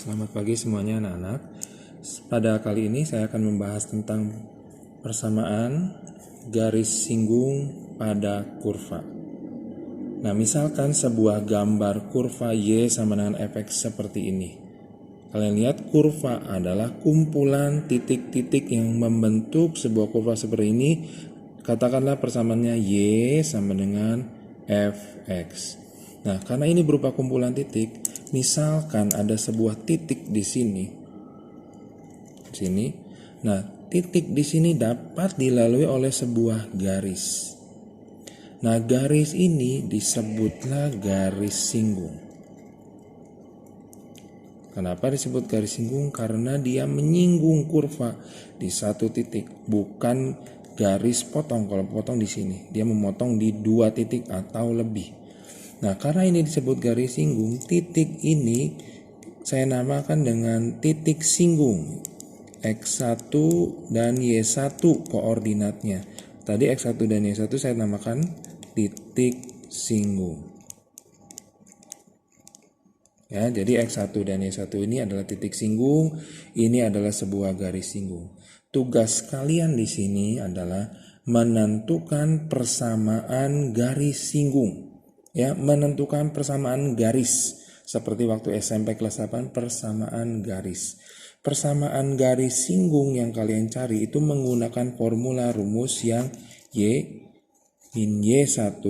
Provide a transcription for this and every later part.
Selamat pagi semuanya anak-anak. Pada kali ini saya akan membahas tentang persamaan garis singgung pada kurva. Nah, misalkan sebuah gambar kurva Y sama dengan fx seperti ini. Kalian lihat kurva adalah kumpulan titik-titik yang membentuk sebuah kurva seperti ini. Katakanlah persamaannya Y sama dengan fx. Nah, karena ini berupa kumpulan titik, misalkan ada sebuah titik di sini. Nah, titik di sini dapat dilalui oleh sebuah garis. Nah, garis ini disebutlah garis singgung. Kenapa disebut garis singgung? Karena dia menyinggung kurva di satu titik, bukan garis potong. Kalau potong di sini, dia memotong di dua titik atau lebih. Nah, karena ini disebut garis singgung, titik ini saya namakan dengan titik singgung. X1 dan Y1 koordinatnya. Tadi X1 dan Y1 saya namakan titik singgung. Ya, jadi X1 dan Y1 ini adalah titik singgung, ini adalah sebuah garis singgung. Tugas kalian di sini adalah menentukan persamaan garis singgung. Ya, menentukan persamaan garis. Seperti waktu SMP kelas 8, persamaan garis. Persamaan garis singgung yang kalian cari itu menggunakan formula rumus yang Y min Y1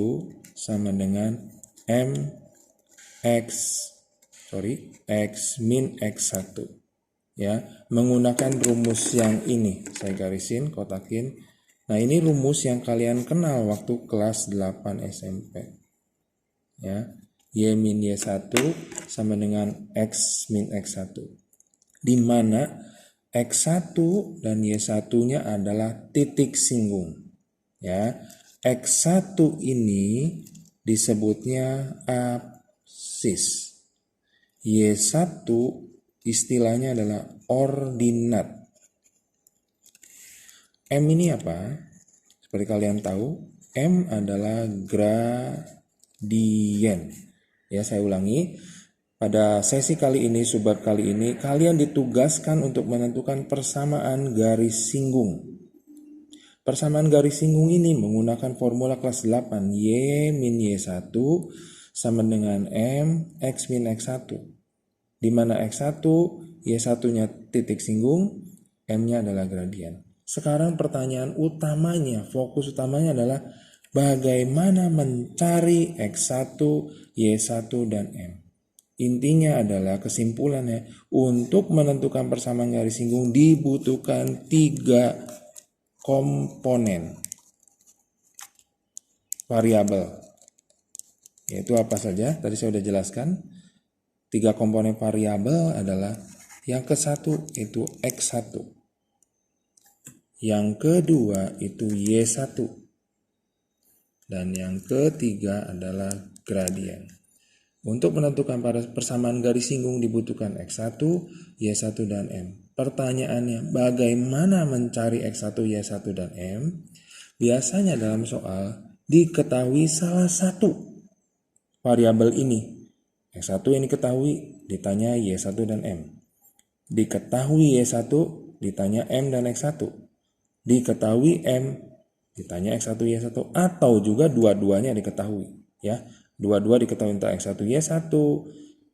sama dengan X min X1. Ya, menggunakan rumus yang ini. Saya garisin, kotakin. Nah, ini rumus yang kalian kenal waktu kelas 8 SMP. Ya, Y min Y1 sama dengan X min X1. Di mana X1 dan Y1-nya adalah titik singgung. Ya, X1 ini disebutnya absis. Y1 istilahnya adalah ordinat. M ini apa? Seperti kalian tahu, M adalah gradien. Ya, saya ulangi. Pada sesi kali ini, subbab kali ini, kalian ditugaskan untuk menentukan persamaan garis singgung. Persamaan garis singgung ini menggunakan formula kelas 8, Y min Y1 sama dengan M X min X1. Di mana X1, Y1-nya titik singgung, M-nya adalah gradien. Sekarang pertanyaan utamanya, fokus utamanya adalah bagaimana mencari X1, Y1, dan M. Intinya adalah kesimpulannya, untuk menentukan persamaan garis singgung dibutuhkan 3 komponen variabel. Yaitu apa saja? Tadi saya sudah jelaskan. 3 komponen variabel adalah yang ke-1 itu X1. Yang kedua itu Y1. Dan yang ketiga adalah gradien. Untuk menentukan persamaan garis singgung dibutuhkan X1, Y1, dan M. Pertanyaannya, bagaimana mencari X1, Y1, dan M? Biasanya dalam soal diketahui salah satu variabel ini. X1 yang diketahui, ditanya Y1 dan M. Diketahui Y1, ditanya M dan X1. Diketahui M, ditanya X1, Y1, atau juga dua-duanya diketahui. Ya, dua-dua diketahui entah X1, Y1,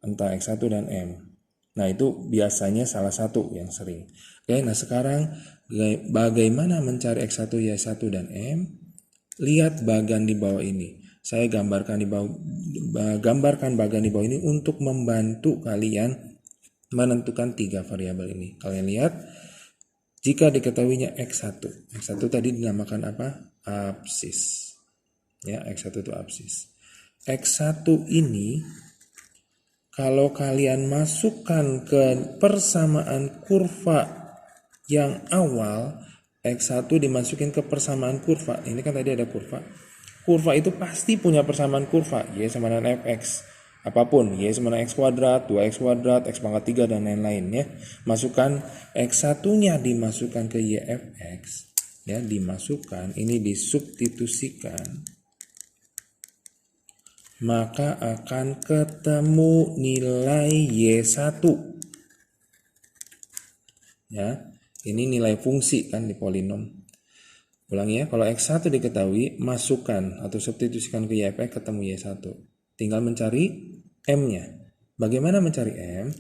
entah X1 dan M. Nah, itu biasanya salah satu yang sering. Oke, nah sekarang bagaimana mencari X1, Y1, dan M? Lihat bagan di bawah ini. Saya gambarkan bagan di bawah ini untuk membantu kalian menentukan 3 variabel ini. Kalian lihat, jika diketahuinya X1. X1 tadi dinamakan apa? Absis. Ya, X1 itu absis. X1 ini kalau kalian masukkan ke persamaan kurva yang awal, X1 dimasukin ke persamaan kurva. Ini kan tadi ada kurva. Kurva itu pasti punya persamaan kurva, Y sama dengan Fx. Apapun, Y sama dengan X kuadrat, 2X kuadrat, X pangkat 3, dan lain-lain ya. Masukkan X1-nya dimasukkan ke YFX. Ya, dimasukkan, ini disubstitusikan. Maka akan ketemu nilai Y1. Ya, ini nilai fungsi kan di polinom. Ulangi ya, kalau X1 diketahui, masukkan atau substitusikan ke Y(f(x) ketemu Y1. Tinggal mencari M-nya. Bagaimana mencari M?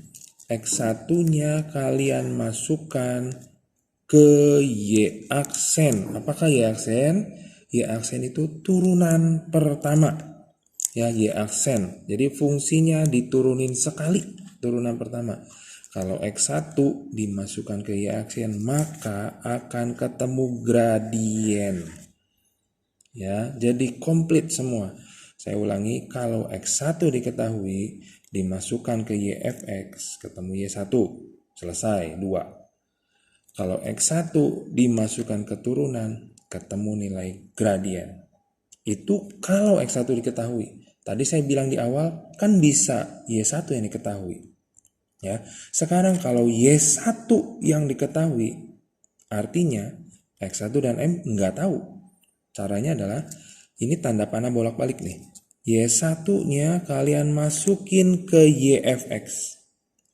X1-nya kalian masukkan ke Y aksen. Apakah Y aksen? Y aksen itu turunan pertama. Ya, Y aksen. Jadi fungsinya diturunin sekali, turunan pertama. Kalau X1 dimasukkan ke Y aksen, maka akan ketemu gradien. Ya, jadi komplit semua. Saya ulangi, kalau X1 diketahui, dimasukkan ke Y(f(x), ketemu Y1. Selesai, 2. Kalau X1 dimasukkan ke turunan, ketemu nilai gradien. Itu kalau X1 diketahui. Tadi saya bilang di awal, kan bisa Y1 yang diketahui. Ya, sekarang kalau Y1 yang diketahui, artinya X1 dan M nggak tahu. Caranya adalah, ini tanda panah bolak-balik nih. Y1-nya kalian masukin ke Y(f(x).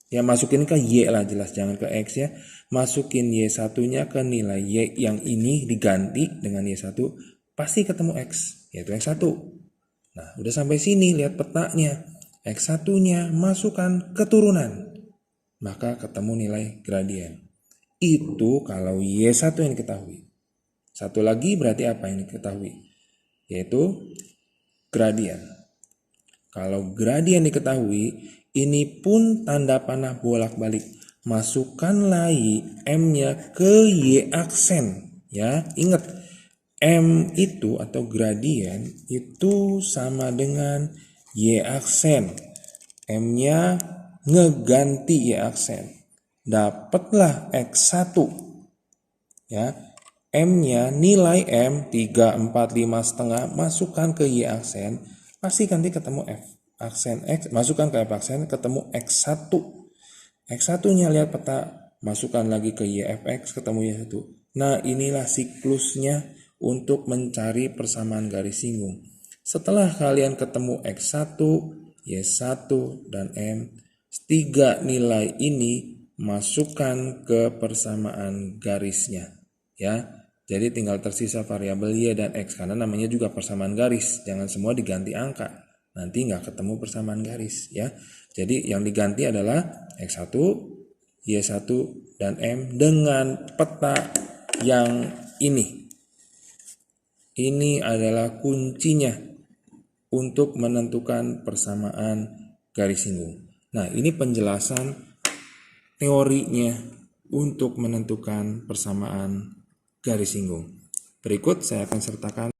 Ya, masukin ke Y lah jelas, jangan ke X ya. Masukin Y1-nya ke nilai Y yang ini diganti dengan Y1, pasti ketemu X, yaitu X1. Nah, udah sampai sini, lihat petanya. X1-nya masukkan keturunan, maka ketemu nilai gradien. Itu kalau Y1 yang diketahui. Satu lagi berarti apa yang diketahui? Yaitu gradien. Kalau gradien diketahui, ini pun tanda panah bolak-balik. Masukkan lagi M-nya ke Y aksen. Ya, ingat, M itu atau gradien itu sama dengan Y aksen. M-nya ngeganti Y aksen. Dapatlah X1. Ya, M-nya nilai M 3, 4, 5 setengah, masukkan ke Y aksen, pasti nanti ketemu F aksen X, masukkan ke F aksen, ketemu X1. X1-nya lihat peta, masukkan lagi ke Y(f(x), ketemu Y1. Nah, inilah siklusnya untuk mencari persamaan garis singgung. Setelah kalian ketemu X1, Y1, dan M, 3 nilai ini masukkan ke persamaan garisnya. Ya, jadi tinggal tersisa variabel Y dan X, karena namanya juga persamaan garis. Jangan semua diganti angka, nanti nggak ketemu persamaan garis ya. Jadi yang diganti adalah X1, Y1, dan M dengan peta yang ini. Ini adalah kuncinya untuk menentukan persamaan garis singgung. Nah, ini penjelasan teorinya untuk menentukan persamaan garis singgung. Berikut saya akan sertakan